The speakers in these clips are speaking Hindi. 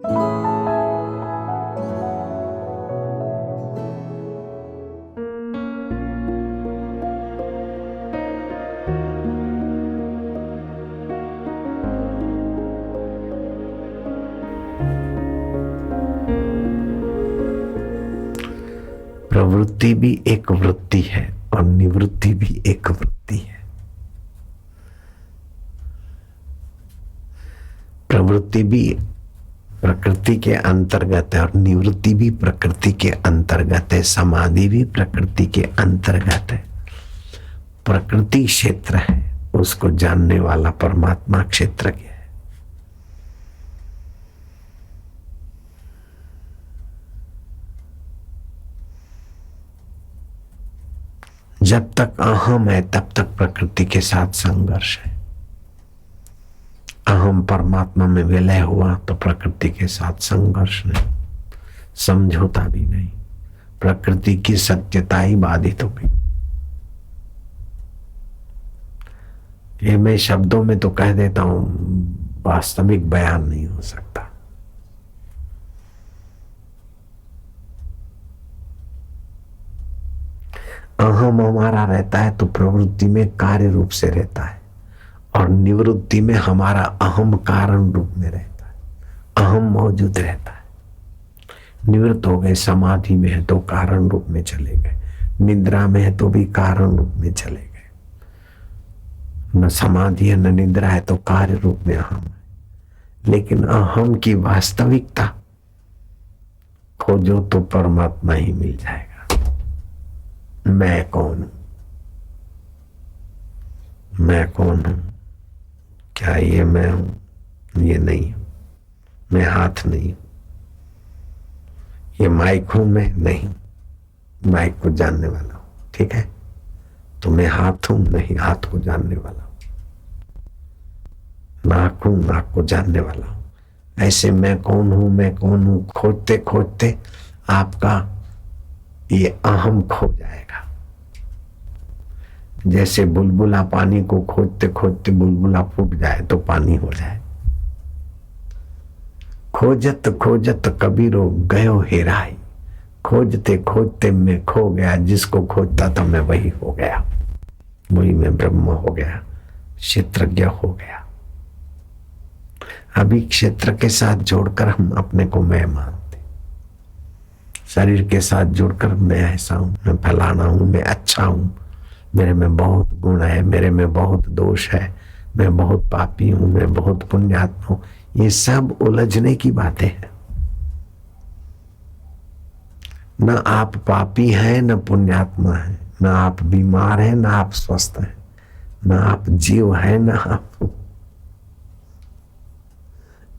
प्रवृत्ति भी एक वृत्ति है और निवृत्ति भी एक वृत्ति है। प्रवृत्ति भी प्रकृति के अंतर्गत है और निवृत्ति भी प्रकृति के अंतर्गत है। समाधि भी प्रकृति के अंतर्गत है। प्रकृति क्षेत्र है, उसको जानने वाला परमात्मा क्षेत्र के है। जब तक अहम है तब तक प्रकृति के साथ संघर्ष है। अहम परमात्मा में विलय हुआ तो प्रकृति के साथ संघर्ष नहीं, समझौता भी नहीं। प्रकृति की सत्यता ही बाधित हो गई। ये मैं शब्दों में तो कह देता हूं, वास्तविक बयान नहीं हो सकता। अहम हमारा रहता है तो प्रवृत्ति में कार्य रूप से रहता है और निवृत्ति में हमारा अहम कारण रूप में रहता है। अहम मौजूद रहता है। निवृत्त हो गए, समाधि में है तो कारण रूप में चले गए, निद्रा में है तो भी कारण रूप में चले गए। न समाधि है न निद्रा है तो कार्य रूप में अहम है। लेकिन अहम की वास्तविकता खोजो तो परमात्मा ही मिल जाएगा। मैं कौन हूं? मैं कौन हूं? क्या ये मैं हूं? ये नहीं हूं। मैं हाथ नहीं हूं। ये माइक हूं? मैं नहीं। माइक को जानने वाला हूं, ठीक है। तो मैं हाथ हूं? नहीं, हाथ को जानने वाला हूं। नाक हूं? नाक को जानने वाला हूं। ऐसे मैं कौन हूं, मैं कौन हूं खोजते खोजते आपका ये अहम खो जाएगा। जैसे बुलबुला पानी को खोजते खोजते बुलबुला फूट जाए तो पानी हो जाए। खोजत खोजत कबीरो गयो हेराई। खोजते खोजते मैं खो गया, जिसको खोजता था मैं वही हो गया। वही मैं ब्रह्म हो गया, क्षेत्रज्ञ हो गया। अभी क्षेत्र के साथ जोड़कर हम अपने को मैं मानते, शरीर के साथ जुड़कर मैं ऐसा हूं, मैं फलाना हूं, मैं अच्छा हूं, मेरे में बहुत गुण है, मेरे में बहुत दोष है, मैं बहुत पापी हूं, मैं बहुत पुण्यात्मा हूं। ये सब उलझने की बातें हैं। न आप पापी हैं न पुण्यात्मा है, न आप बीमार हैं न आप स्वस्थ हैं, न आप जीव हैं न आप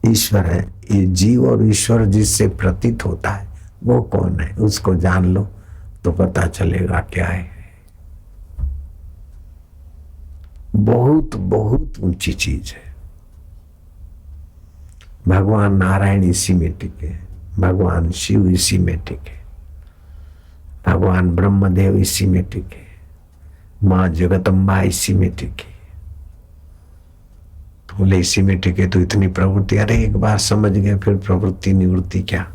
ईश्वर है। ये जीव और ईश्वर जिससे प्रतीत होता है वो कौन है, उसको जान लो तो पता चलेगा क्या है। बहुत बहुत ऊंची चीज है। भगवान नारायण इसी में टिके, भगवान शिव इसी में टिके, भगवान ब्रह्मदेव इसी में टिके, मां जगदम्बा इसी में टिके। तो बोले इसी में टिके तो इतनी प्रवृत्ति, अरे एक बार समझ गए फिर प्रवृत्ति निवृत्ति क्या।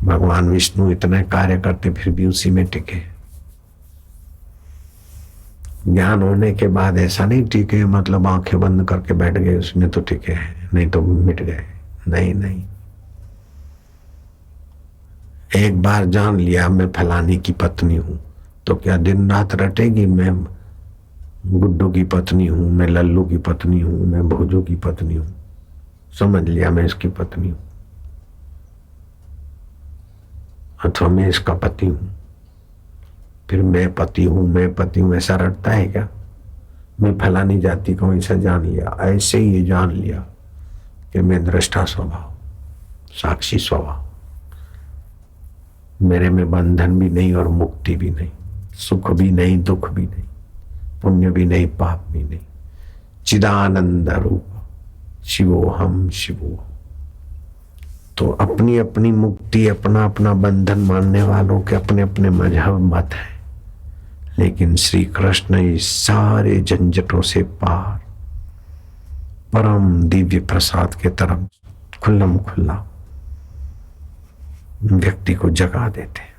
भगवान विष्णु इतने कार्य करते फिर भी उसी में टिके। ज्ञान होने के बाद ऐसा नहीं टिके मतलब आंखें बंद करके बैठ गए उसमें तो टिके हैं, नहीं तो मिट गए। नहीं नहीं, एक बार जान लिया मैं फलाने की पत्नी हूं तो क्या दिन रात रटेगी मैं गुड्डू की पत्नी हूं, मैं लल्लू की पत्नी हूं, मैं भोजू की पत्नी हूं। समझ लिया मैं इसकी पत्नी हूं अथवा मैं इसका पति हूं, फिर मैं पति हूं, मैं पति हूं, ऐसा रटता है क्या। मैं फलानी जाति को ऐसा जान लिया, ऐसे ही ये जान लिया कि मैं दृष्टा स्वभाव, साक्षी स्वभाव, मेरे में बंधन भी नहीं और मुक्ति भी नहीं, सुख भी नहीं दुख भी नहीं, पुण्य भी नहीं पाप भी नहीं। चिदानंद रूप शिवोहम शिवोहम। तो अपनी अपनी मुक्ति, अपना अपना बंधन मानने वालों के अपने अपने मजहब मत है, लेकिन श्री कृष्ण इस सारे झंझटों से पार परम दिव्य प्रसाद के तरफ खुल्लम खुल्ला व्यक्ति को जगा देते हैं।